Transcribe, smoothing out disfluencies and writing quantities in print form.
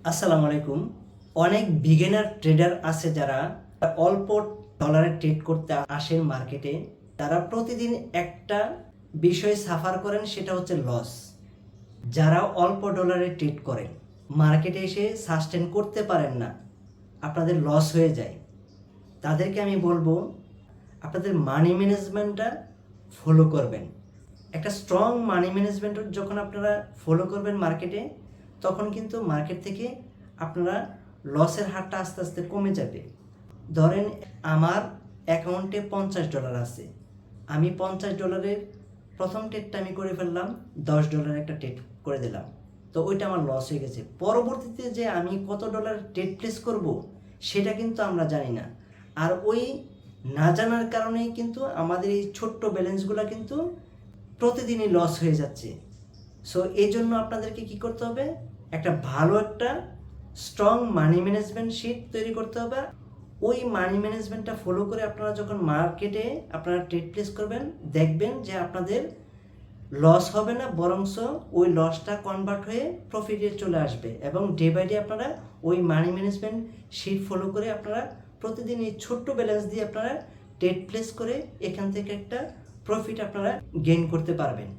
আসসালামু আলাইকুম। অনেক বিগিনার ট্রেডার আছে যারা অল্প ডলারে ট্রেড করতে আসেন মার্কেটে। তারা প্রতিদিন একটা বিষয় সাফার করেন, সেটা হচ্ছে লস। যারা অল্প ডলারে ট্রেড করেন, মার্কেটে এসে সাস্টেন করতে পারেন না, আপনাদের লস হয়ে যায়, তাদেরকে আমি বলবো আপনাদের মানি ম্যানেজমেন্টটা ফলো করবেন। একটা স্ট্রং মানি ম্যানেজমেন্ট যখন আপনারা ফলো করবেন মার্কেটে, তখন কিন্তু মার্কেট থেকে আপনারা লসের হারটা আস্তে আস্তে কমে যাবে। ধরেন আমার অ্যাকাউন্টে $50 আছে, আমি $50 প্রথম ট্রেডটা আমি করে ফেললাম, $10 একটা ট্রেড করে দিলাম, তো ওইটা আমার লস হয়ে গেছে। পরবর্তীতে যে আমি কত ডলার ট্রেড প্লেস করব সেটা কিন্তু আমরা জানি না। আর ওই না জানার কারণেই কিন্তু আমাদের এই ছোট্ট ব্যালেন্সগুলো কিন্তু প্রতিদিনই লস হয়ে যাচ্ছে। সো এই জন্য আপনাদেরকে কি করতে হবে, একটা ভালো একটা স্ট্রং মানি ম্যানেজমেন্ট শিট তৈরি করতে হবে। ওই মানি ম্যানেজমেন্টটা ফলো করে আপনারা যখন মার্কেটে আপনারা ট্রেড প্লেস করবেন, দেখবেন যে আপনাদের লস হবে না, বরংস ওই লসটা কনভার্ট হয়ে প্রফিটে চলে আসবে। এবং ডে বাই ডে আপনারা ওই মানি ম্যানেজমেন্ট শিট ফলো করে আপনারা প্রতিদিন এই ছোট্ট ব্যালেন্স দিয়ে আপনারা ট্রেড প্লেস করে এখান থেকে একটা প্রফিট আপনারা গেইন করতে পারবেন।